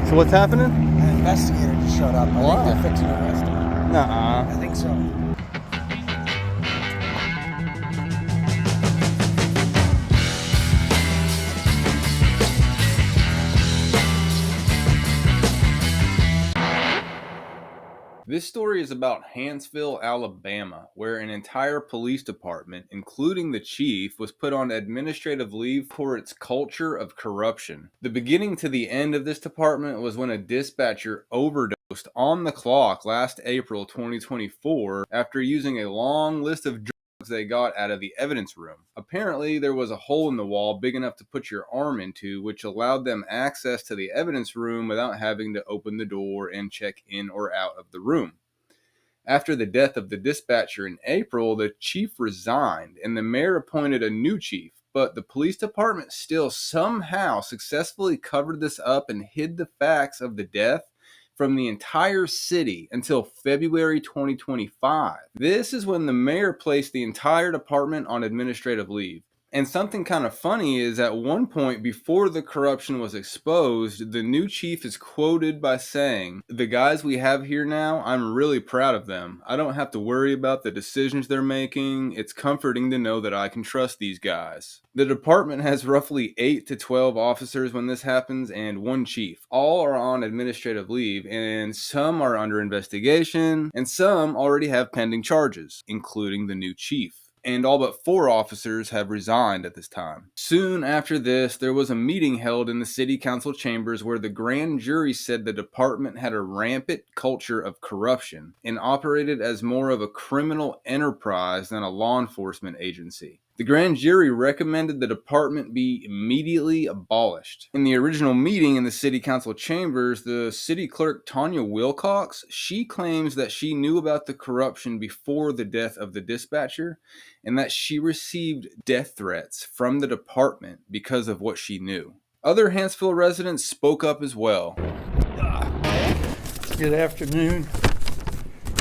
So what's happening? An investigator just showed up. Why? I think they're fixing to arrest him. Nuh-uh. I think so. This story is about Hanceville, Alabama, where an entire police department, including the chief, was put on administrative leave for its culture of corruption. The beginning to the end of this department was when a dispatcher overdosed on the clock last April 2024 after using a long list of drugs they got out of the evidence room. Apparently, there was a hole in the wall big enough to put your arm into, which allowed them access to the evidence room without having to open the door and check in or out of the room. After the death of the dispatcher in April, the chief resigned and the mayor appointed a new chief, but the police department still somehow successfully covered this up and hid the facts of the death from the entire city until February 2025. This is when the mayor placed the entire department on administrative leave. And something kind of funny is at one point before the corruption was exposed, the new chief is quoted by saying, "The guys we have here now, I'm really proud of them. I don't have to worry about the decisions they're making. It's comforting to know that I can trust these guys." The department has roughly 8 to 12 officers when this happens and one chief. All are on administrative leave and some are under investigation and some already have pending charges, including the new chief. And all but 4 officers have resigned at this time. Soon after this, there was a meeting held in the city council chambers where the grand jury said the department had a rampant culture of corruption and operated as more of a criminal enterprise than a law enforcement agency. The grand jury recommended the department be immediately abolished. In the original meeting in the city council chambers, the city clerk Tanya Wilcox, she claims that she knew about the corruption before the death of the dispatcher and that she received death threats from the department because of what she knew. Other Hanceville residents spoke up as well. Good afternoon.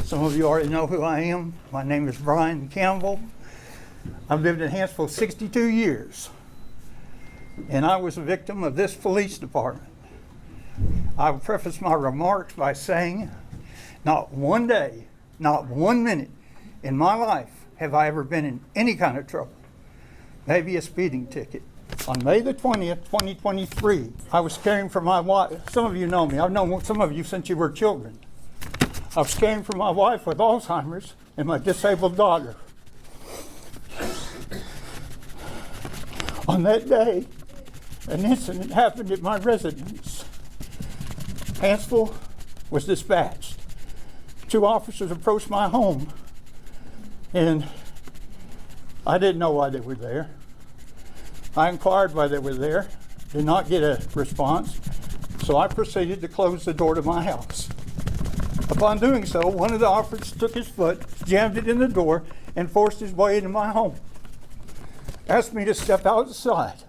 Some of you already know who I am. My name is Brian Campbell. I've lived in Hanceville 62 years, and I was a victim of this police department. I will preface my remarks by saying, not one day, not 1 minute in my life have I ever been in any kind of trouble. Maybe a speeding ticket. On May the 20th, 2023, I was caring for my wife. Some of you know me. I've known some of you since you were children. I was caring for my wife with Alzheimer's and my disabled daughter. On that day, an incident happened at my residence. Hanceville was dispatched. 2 officers approached my home, and I didn't know why they were there. I inquired why they were there, did not get a response, so I proceeded to close the door to my house. Upon doing so, one of the officers took his foot, jammed it in the door, and forced his way into my home. Asked me to step outside.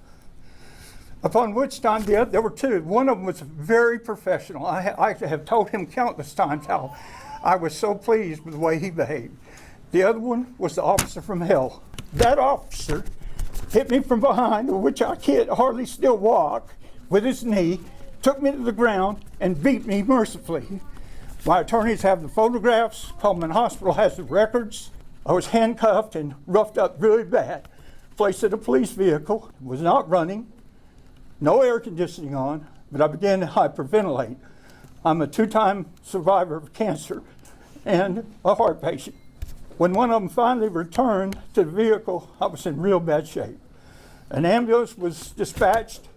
Upon which time there were 2. One of them was very professional. I have told him countless times how I was so pleased with the way he behaved. The other one was the officer from hell. That officer hit me from behind, which I can't hardly still walk, with his knee, took me to the ground, and beat me mercifully. My attorneys have the photographs. Coleman Hospital has the records. I was handcuffed and roughed up really bad. Placed in a police vehicle, was not running, no air conditioning on, but I began to hyperventilate. I'm a 2-time survivor of cancer and a heart patient. When one of them finally returned to the vehicle, I was in real bad shape. An ambulance was dispatched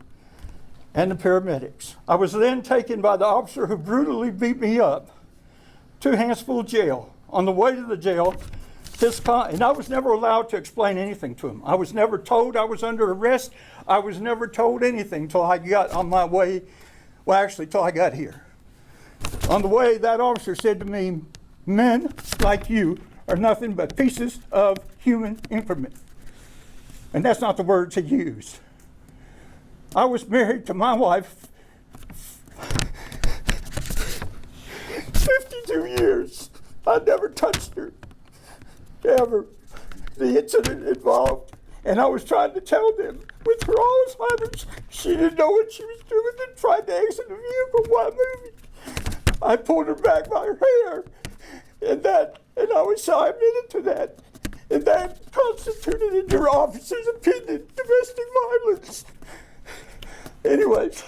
and the paramedics. I was then taken by the officer who brutally beat me up to Hanceville jail. On the way to the jail, and I was never allowed to explain anything to him. I was never told I was under arrest. I was never told anything till I got on my way, till I got here. On the way, that officer said to me, "Men like you are nothing but pieces of human increment." And that's not the words he used. I was married to my wife 52 years. I never touched her. Ever. The incident involved And I was trying to tell them, with her Alzheimer's, she didn't know what she was doing and tried to exit the vehicle while moving. I pulled her back by her hair, and I so I admitted to that. And that constituted, in your officer's opinion, domestic violence. Anyways,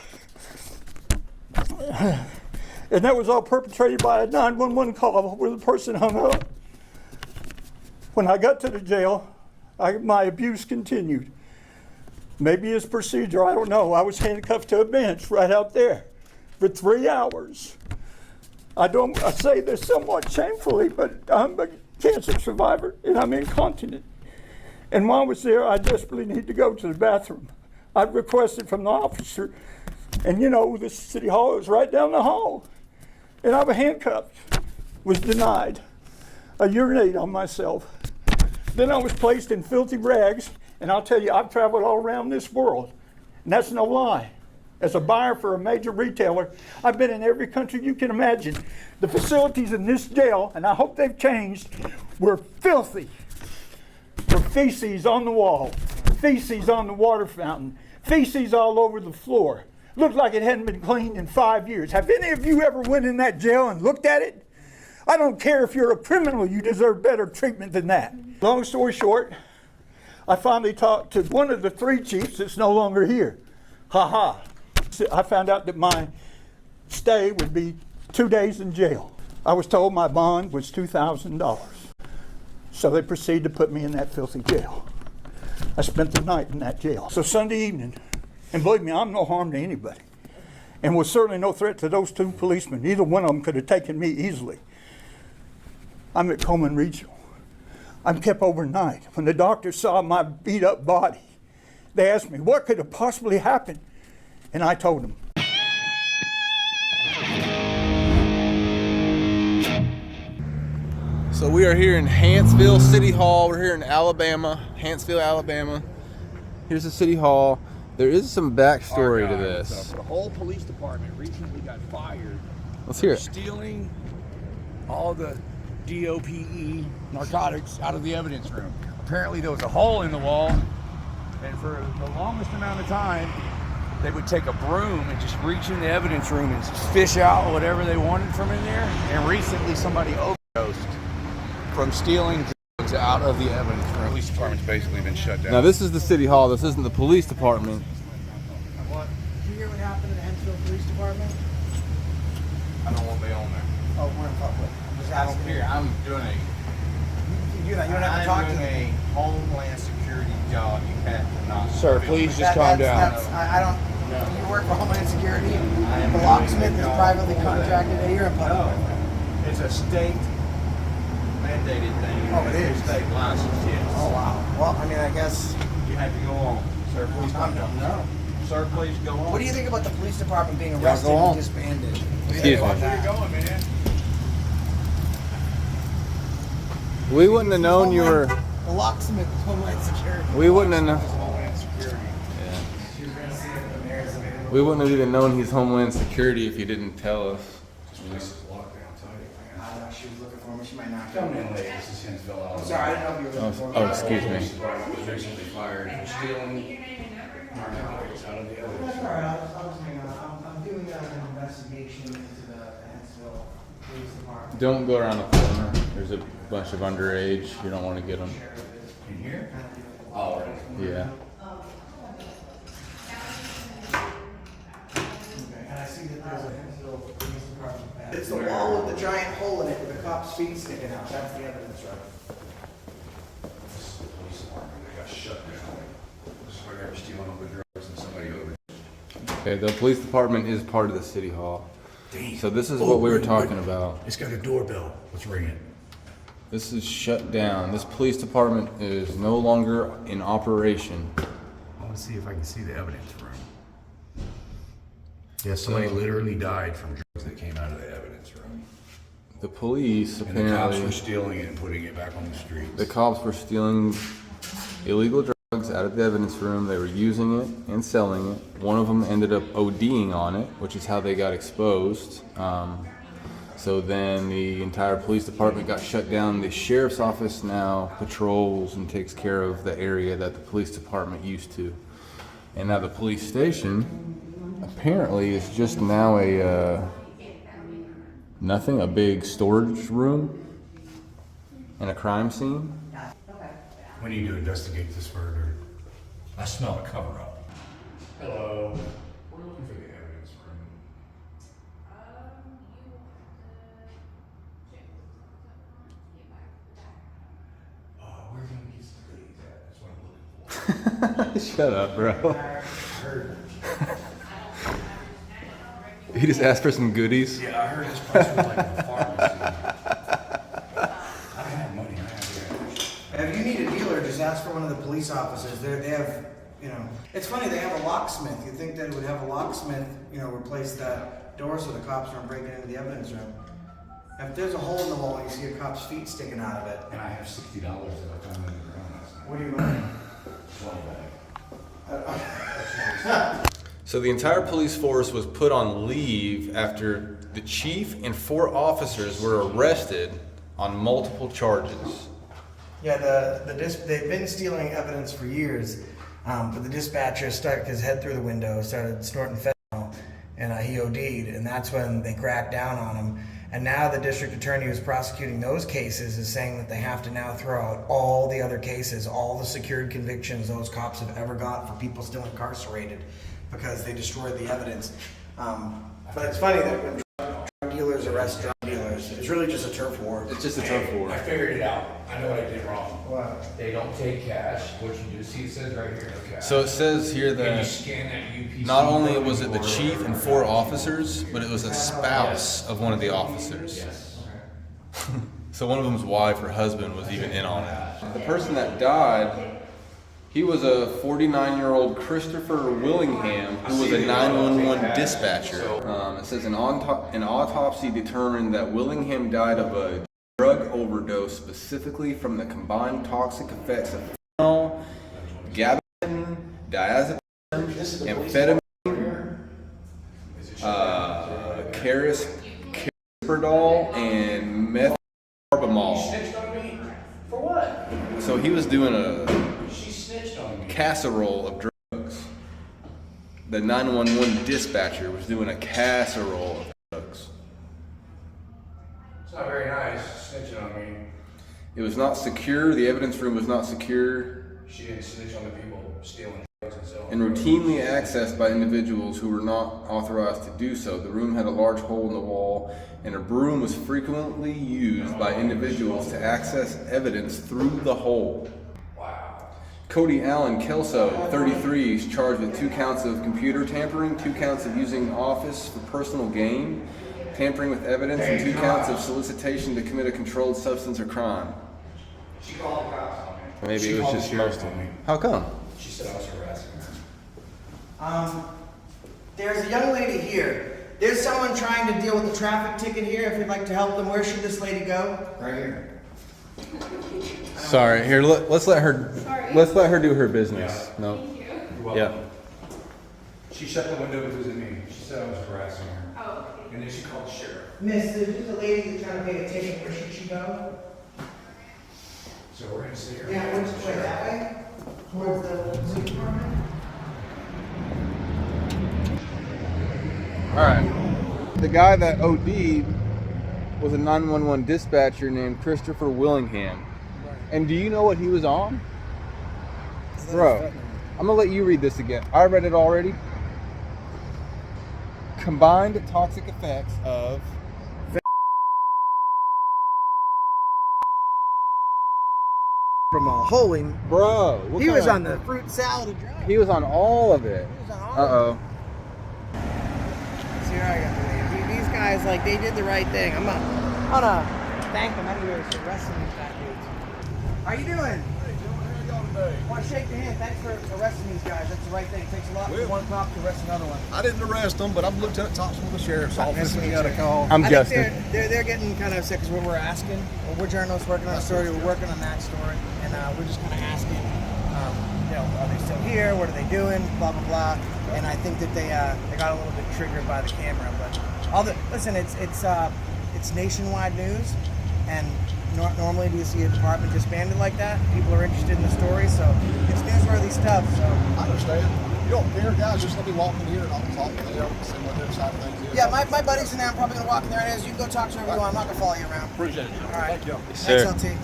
and that was all perpetrated by a 911 call where the person hung up. When I got to the jail, my abuse continued. Maybe it's procedure, I don't know. I was handcuffed to a bench right out there for 3 hours. I say this somewhat shamefully, but I'm a cancer survivor and I'm incontinent. And while I was there, I desperately need to go to the bathroom. I requested from the officer, and you know, the city hall is right down the hall. And I was handcuffed, was denied. I urinated on myself. Then I was placed in filthy rags, and I'll tell you, I've traveled all around this world, and that's no lie. As a buyer for a major retailer, I've been in every country you can imagine. The facilities in this jail, and I hope they've changed, were filthy. Were feces on the wall, feces on the water fountain, feces all over the floor. Looked like it hadn't been cleaned in 5 years. Have any of you ever went in that jail and looked at it? I don't care if you're a criminal, you deserve better treatment than that. Long story short, I finally talked to one of the 3 chiefs that's no longer here. I found out that my stay would be 2 days in jail. I was told my bond was $2,000. So they proceeded to put me in that filthy jail. I spent the night in that jail. So Sunday evening, and believe me, I'm no harm to anybody, and was certainly no threat to those 2 policemen. Either one of them could have taken me easily. I'm at Coleman Regional. I'm kept overnight. When the doctor saw my beat up body, they asked me, what could have possibly happened? And I told them. So we are here in Hanceville City Hall. We're here in Alabama, Hanceville, Alabama. Here's the City Hall. There is some backstory to this. The whole police department recently got fired. Let's hear it. Stealing all the DOPE narcotics out of the evidence room. Apparently there was a hole in the wall, and for the longest amount of time, they would take a broom and just reach in the evidence room and fish out whatever they wanted from in there. And recently somebody overdosed from stealing drugs out of the evidence room. The police department's basically been shut down. Now this is the City Hall. This isn't the police department. What? Did you hear what happened in the Hanceville Police Department? I don't know what they own there. Oh, we're in public. I'm just I don't asking. care. I'm doing a You don't have to talk to me. Homeland Security job. You have to not. Sir, please just calm down. I don't. You work for Homeland Security. The locksmith is privately contracted. Hey, you're in public. It's a state mandated thing. Oh, it is? State license, yes. Oh wow. Well, I mean, I guess. You have to go on. Sir, please calm down. No. Sir, please go on. What do you think about the police department being arrested and disbanded? What do you think Excuse about me. Where you that? going, man? We wouldn't have known you were. The locksmith is Homeland Security. We wouldn't have known. Homeland Security. We wouldn't have even known he's Homeland Security if you didn't tell us. I know she was looking for me. She might not. Come in late. This is Hanceville. I'm sorry, I didn't know if you were looking for me. Oh, excuse me. Was recently fired for stealing narcotics out of the evidence. That's all right. I was hanging on. I'm doing an investigation into the Hanceville Police Department. Don't go around the corner. There's a bunch of underage. You don't want to get them. In here? Oh, right. Yeah. And I see that there's a Hanceville Police Department badge. It's the wall with the giant hole in it with the cop's feet sticking out. That's the evidence, right? This is the police department. They got shut down. This is where they were stealing all the drugs and somebody overdosed. Okay, the police department is part of the City Hall. So this is what we were talking about. It's got a doorbell. Let's ring it. This is shut down. This police department is no longer in operation. I want to see if I can see the evidence room. Yeah, somebody literally died from drugs that came out of the evidence room. The police And the cops were apparently, stealing it and putting it back on the streets. the cops were stealing illegal drugs out of the evidence room. They were using it and selling it. One of them ended up ODing on it, which is how they got exposed. So then the entire police department got shut down. The sheriff's office now patrols and takes care of the area that the police department used to. And now the police station apparently is just now a big storage room and a crime scene. We need to investigate this murder. I smell a cover-up. Hello. We're looking for the evidence room. Where can we get some goodies at? That's what I'm looking for. Shut up, bro. I heard. He just asked for some goodies. Yeah, I heard this place was like a pharmacy. I have money. I have cash. If you need a dealer, just ask for one of the police officers. They have, it's funny, they have a locksmith. You'd think they would have a locksmith, replace the door so the cops aren't breaking into the evidence room. If there's a hole in the wall and you see a cop's feet sticking out of it. And I have $60 that I found in the ground last night. What do you mean? 20 bag. So the entire police force was put on leave after the chief and 4 officers were arrested on multiple charges. Yeah, they've been stealing evidence for years, but the dispatcher stuck his head through the window, started snorting fentanyl, and he OD'd, and that's when they cracked down on him. And now the district attorney who's prosecuting those cases is saying that they have to now throw out all the other cases, all the secured convictions those cops have ever got for people still incarcerated because they destroyed the evidence. But it's funny that when drug dealers arrest drug dealers, it's really just a turf war. It's just a turf war. I figured it out. I know what I did wrong. What? They don't take cash. What you do, see, it says right here, no cash. So it says here And you that scan that UPC. not only was it the chief and 4 officers, but it was a spouse of one of the officers. Yes. So one of them's wife or husband was even in on it. The person that died, he was a 49-year-old Christopher Willingham who was a 911 dispatcher. It says an autopsy determined that Willingham died of a drug overdose, specifically from the combined toxic effects of fentanyl, gabapentin, diazepam, amphetamine, cariprazole, and metharbamol. For what? So he was doing a She snitched on me. casserole of drugs. The 911 dispatcher was doing a casserole of drugs. It's not very nice snitching on me. It was not secure. The evidence room was not secure She didn't snitch on the people stealing drugs and selling. and routinely accessed by individuals who were not authorized to do so. The room had a large hole in the wall, and a broom was frequently used by individuals to access evidence through the hole. Wow. Cody Allen Kelso, 33, is charged with 2 counts of computer tampering, 2 counts of using office for personal gain, tampering with evidence, and 2 counts of solicitation to commit a controlled substance or crime. She called the cops on me. Maybe She it was called just the sheriff most of on me. How come? She said I was harassing her. There's a young lady here. There's someone trying to deal with a traffic ticket here. If you'd like to help them, where should this lady go? Right here. Sorry. Here, let's let her. Let's let her do her business. No. You're welcome. Yeah. She shut the window to visit me. She said I was harassing her. Oh, okay. And then she called the sheriff. Miss, there's just a lady that's trying to pay a ticket. Where should she go? So we're gonna sit here. Yeah, which way? That way? Towards the police department? All right. The guy that OD'd was a 911 dispatcher named Christopher Willingham. And do you know what he was on? Bro, I'm gonna let you read this again. I read it already. Combined toxic effects of From a hole in. bro. What He kind was of- on the fruit salad and dry. He was on all of it. He was on all Uh-oh. See, here I got the lady. These guys, like, they did the right thing. I'm gonna thank them anyways for arresting these fat dudes. How you doing? I want to shake your hand. Thanks for arresting these guys. That's the right thing. It takes a lot for one cop to arrest another one. I didn't arrest them, but I'm Lieutenant Thompson with the Sheriff's Nice Office. to We meet got a you. call. I'm I Justin. think they're getting kind of upset because when we're asking, we're journalists working on a story, we're working on that story, and we're just kind of asking, are they still here? What are they doing? Blah blah blah. And I think that they got a little bit triggered by the camera, but listen, it's it's nationwide news, and normally do you see a department disbanded like that? People are interested in the story, so it's newsworthy stuff. So I understand. You don't care, guys. Just let me walk in here and I'll talk to them and see what their side of things is. yeah, my buddies in there. I'm probably gonna walk in there. As you can go talk to whoever you want. I'm not gonna follow you around. Appreciate it. All right. Thank you. Thanks, LT.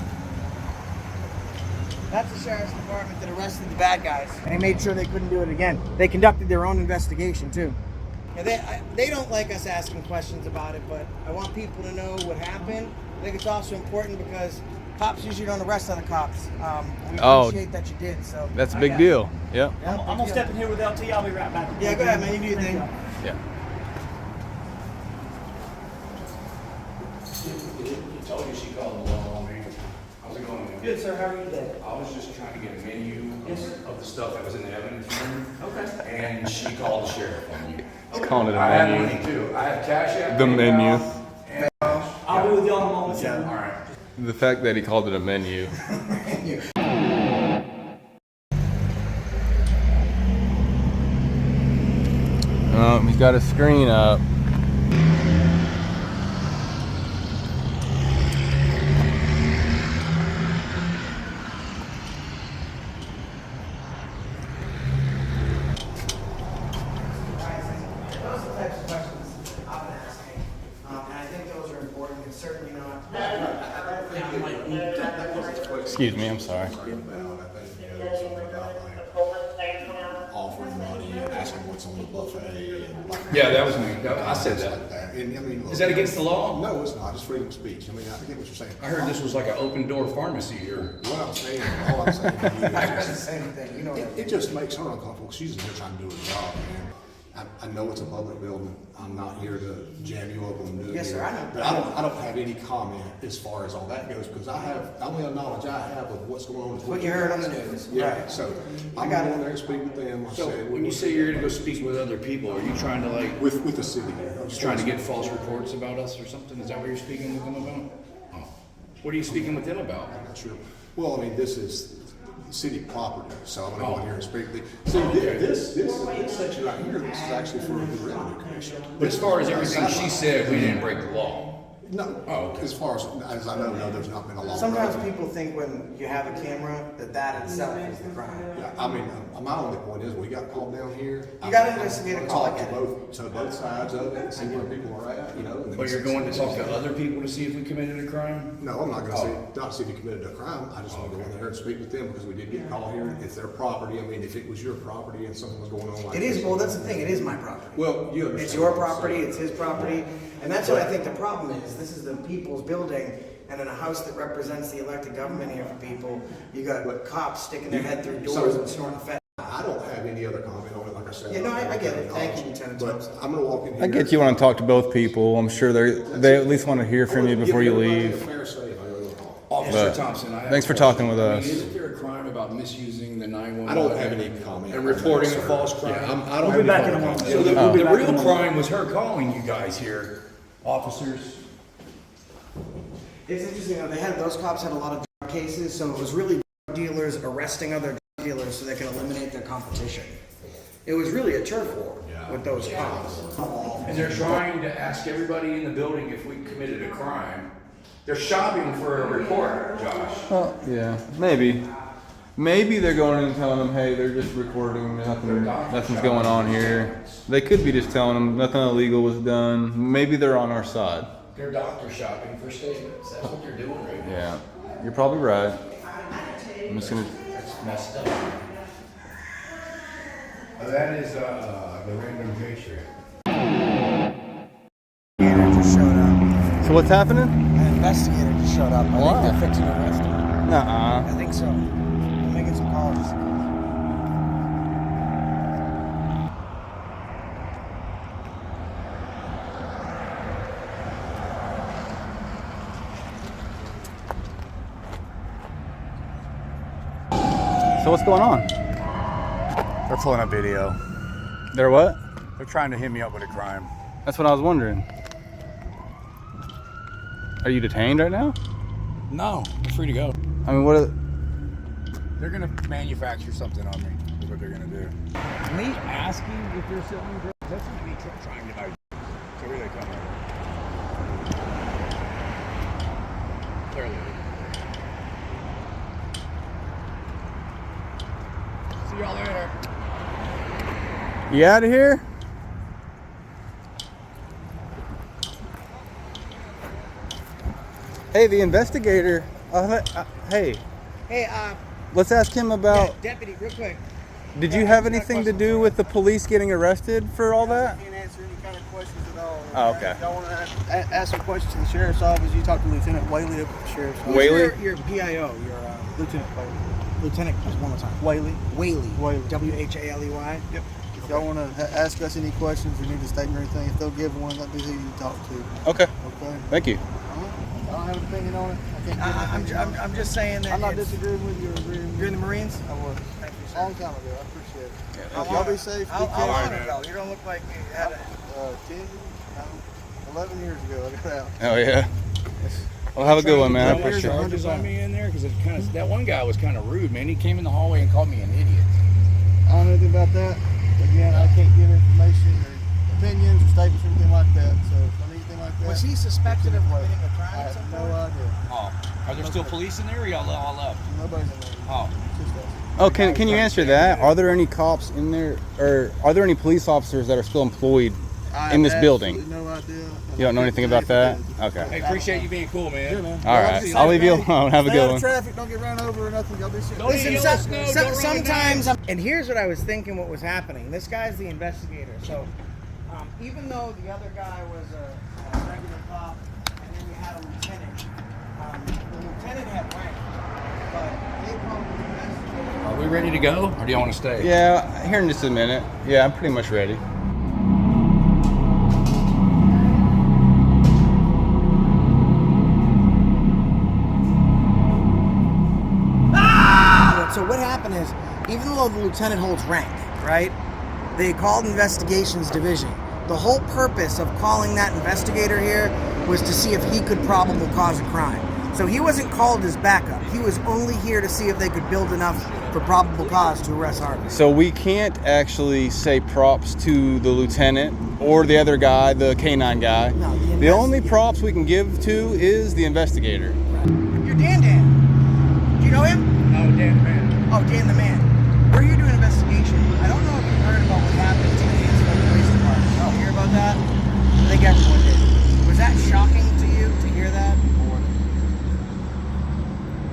That's the sheriff's department that arrested the bad guys, and they made sure they couldn't do it again. They conducted their own investigation too. Yeah, they don't like us asking questions about it, but I want people to know what happened. I think it's also important because cops usually don't arrest other cops. We appreciate that you did. So That's a big deal. Yep. Yeah, I'm gonna step in here with LT. I'll be right back. Yeah, go ahead, man. You do your thing. Yeah. He told you she called the law on me. How's it going? Good, sir. How are you today? I was just trying to get a menu Yes, sir. of the stuff that was in the evidence room. Okay. And she called the sheriff on you. It's calling it a I have menu. money too. I have cash app. The menu. I'll be with you all in a moment, sir. All right. The fact that he called it a menu. He's got a screen up. Those are the types of questions I've been asking, and I think those are important. It's certainly not. Excuse me, I'm sorry. Offering money and asking what's on the buffet. And like, Yeah, that was me. I said that. like that. And I mean, Is that against the law? No, it's not. It's freedom of speech. I mean, I get what you're saying. I heard this was like an open door pharmacy here. What I'm saying, all I'm saying to you I is the same thing. You know that. it just makes her uncomfortable. She's in here trying to do her job, man. I know it's a public building. I'm not here to jam you up on doing Yes, sir, I know. But I don't have any comment as far as all that goes because I have only a knowledge I have of what's going on. What you heard on the news. Yeah, Right. so I'm got going it. there and speak with them. Like I So said, when you say you're gonna go speak with other people, are you trying to like, with the city, just trying to get false reports about us or something? Is that what you're speaking with them about? Oh. What are you speaking with them about? I'm not sure. Well, I mean, this is city property, so I'm gonna go in here and speak. See, Okay. this section right here, this is actually for the revenue commission. But as far as everything she said, we didn't break the law. No, Oh, okay. as far as I know, no, there's not been a law. Sometimes people think when you have a camera that itself is the crime. Yeah, I mean, my only point is, we got called down here. You gotta investigate a call, I Talk get to it. both sides of it, and see where people are at, you know. and then But you're going to talk to other people to see if we committed a crime? No, I'm not gonna see if you committed a crime. I just wanna go in there and speak with them because we did get a call here. It's their property. I mean, if it was your property and something was going on like It this. is. Well, that's the thing. It is my property. Well, you understand. It's your what I'm property. saying. It's his property, and that's what I think the problem is. This is the people's building, and in a house that represents the elected government here for people, you got cops sticking their head through doors and snorting fentanyl. I don't have any other comment on it, like I said. Yeah, no, I get it. Thank you, Lieutenant But Thompson. I'm gonna walk in here. I get you want to talk to both people. I'm sure they at least want to hear from you before you leave. Officer But Thompson, I have thanks a for question. talking with I mean, us. Isn't there a crime about misusing the 911? I don't have any comment. And reporting a sir. false crime? Yeah, I don't We'll have be back any in a comment. moment. So the We'll be back real in a moment. crime was her calling you guys here, officers. It's interesting. They had those cops had a lot of drug cases, so it was really drug dealers arresting other drug dealers so they could eliminate their competition. It was really a turf war with those cops. And they're trying to ask everybody in the building if we committed a crime. They're shopping for a report, Josh. Well, yeah, maybe. Maybe they're going in and telling them, hey, they're just recording, nothing's going on here. They could be just telling them nothing illegal was done. Maybe they're on our side. They're doctor shopping for statements. That's what they're doing right now. Yeah, you're probably right. I'm just gonna. That's messed up. That is the random picture. Investigator just showed up. So what's happening? An investigator just showed up. I Why? think they're fixing to arrest him. Nuh-uh. I think so. I'm making some calls. So what's going on? They're pulling a video. They're what? They're trying to hit me up with a crime. That's what I was wondering. Are you detained right now? No, they're free to go. I mean, what? They're gonna manufacture something on me. Is what they're gonna do. Me asking if they're selling drugs? That's not me trying to buy. So here they come. You out of here? Hey, the investigator. Hey, Hey, let's ask him about. deputy, real quick. Did you have anything to do with the police getting arrested for all that? Can't answer any kind of questions at all. Oh, okay. If y'all want to ask some questions to the sheriff's office, you talk to Lieutenant Whaley up at the sheriff's office. Whaley? Your PIO, your Lieutenant Whaley. lieutenant, just one more time. Whaley. Whaley. Whaley. W-H-A-L-E-Y. Yep. If y'all want to ask us any questions or need a statement or anything, if they'll give one, that'd be who you talk to. Okay. Okay. Thank you. I don't have an opinion on it. I can't give an opinion on it. I'm just saying that I'm not it's- disagreeing with you or agreeing with You're in you. the Marines? I was. Thank you, A sir. long time ago. I appreciate it. Yeah, Y'all be safe. Be How long careful. ago? You don't look like you had a... 11 years ago, I got out. Oh yeah. Well, have a good one, man. I Trying to appreciate put it. charges on me in there because that one guy was kind of rude, man. He came in the hallway and called me an idiot. I don't know anything about that. Again, I can't give information or opinions or statements or anything like that. So if I need anything like that, Was he suspected of committing a I crime at have some no point? idea. Oh, are there still police in there? Or y'all all left? Nobody's in there. Oh, Just us. Oh, can you answer that? Are there any cops in there, or are there any police officers that are still employed I in have this building? absolutely no idea. You don't know anything about that? hey, Okay. appreciate you being cool, man. Yeah, man. All right. I'll leave you alone. Have a Stay out good of one. traffic. Don't get run over or nothing. Y'all be safe. Don't Listen, eat some- yellow snow, don't run sometimes, and here's what I was thinking what was happening. This guy's the investigator. So even though the other guy was a regular cop, and then you had a lieutenant, the lieutenant had rank, but they called the investigator. Are we ready to go, or do you want to stay? Yeah, here in just a minute. Yeah, I'm pretty much ready. So what happened is, even though the lieutenant holds rank, right? They called investigations division. The whole purpose of calling that investigator here was to see if he could probable cause a crime. So he wasn't called as backup. He was only here to see if they could build enough for probable cause to arrest Harvey. So we can't actually say props to the lieutenant or the other guy, the K9 guy. No, the The only investigator. props we can give to is the investigator. You're Dan. Do you know him? Oh, Dan, man. Oh, Dan the man. We're here doing an investigation. I don't know if you heard about what happened to the Hanceville Police Department. Did you hear about that? I think everyone did. Was that shocking to you to hear that? Or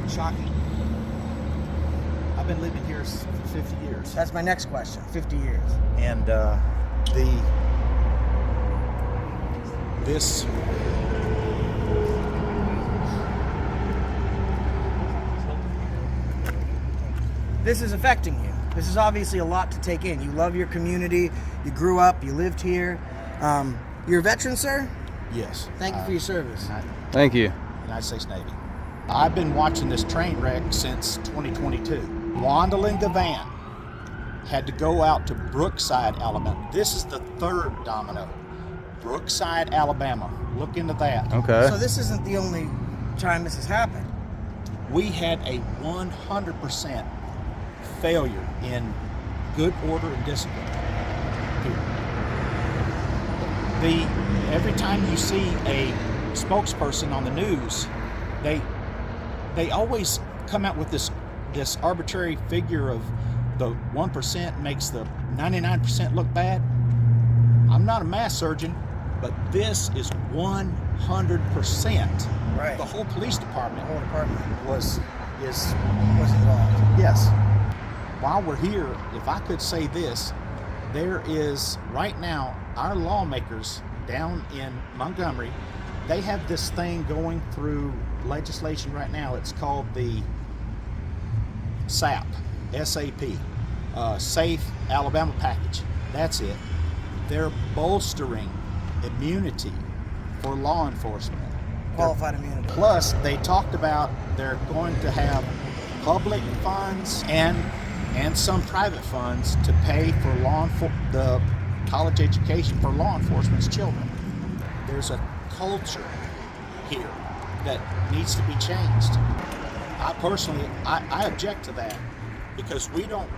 Shocking. I've been living here for 50 years. that's my next question. 50 years. And this This is affecting you. This is obviously a lot to take in. You love your community. You grew up. You lived here. You're a veteran, sir? yes. Thank you for your service. Thank you. United States Navy. I've been watching this train wreck since 2022. Wandling the van had to go out to Brookside, Alabama. This is the third domino. Brookside, Alabama. Look into that. Okay. So this isn't the only time this has happened. We had a 100% failure in good order and discipline. Every time you see a spokesperson on the news, they always come out with this arbitrary figure of the 1% makes the 99% look bad. I'm not a mass surgeon, but this is 100%. Right. The whole police department The whole department was involved. yes. While we're here, if I could say this, there is right now our lawmakers down in Montgomery, they have this thing going through legislation right now. It's called the SAP, S-A-P, Safe Alabama Package. That's it. They're bolstering immunity for law enforcement. Qualified immunity. Plus, they talked about they're going to have public funds and some private funds to pay for the college education for law enforcement's children. There's a culture here that needs to be changed. I personally, I object to that because we don't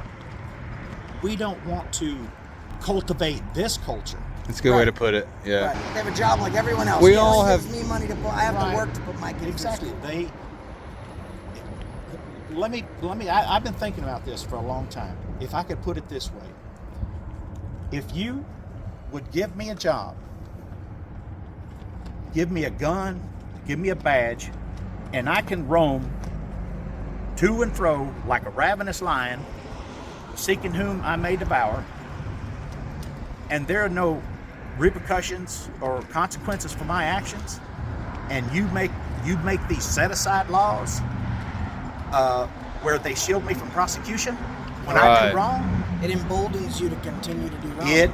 want to cultivate this culture. That's a good way to put it. Yeah. Right. They have a job like everyone else. We He all only have- gives me money to put. I have Right. to work to put my kids Exactly. through school. I've been thinking about this for a long time. If I could put it this way, if you would give me a job, give me a gun, give me a badge, and I can roam to and fro like a ravenous lion, seeking whom I may devour, and there are no repercussions or consequences for my actions, and you make these set-aside laws where they shield me from prosecution when I do wrong. It emboldens you to continue to do wrong.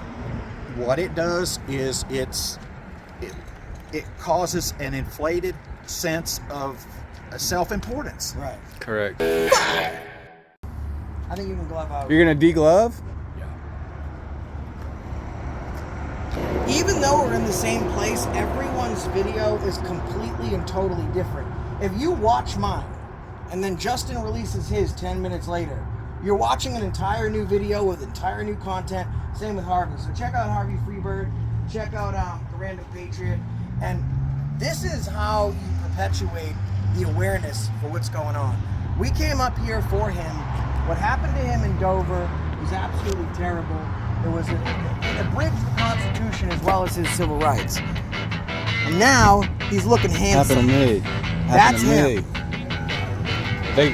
What it does is it causes an inflated sense of self-importance. Right. Correct. I think you can glove out. You're gonna deglove? Even though we're in the same place, everyone's video is completely and totally different. If you watch mine, and then Justin releases his 10 minutes later, you're watching an entire new video with entire new content. Same with Harvey. So check out Harvey Freebird. Check out The Random Patriot. And this is how you perpetuate the awareness for what's going on. We came up here for him. What happened to him in Dover was absolutely terrible. It was it abridged the Constitution as well as his civil rights. And now he's looking handsome. Happened to me. That's Happened to him.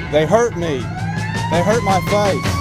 me. They hurt me. They hurt my face.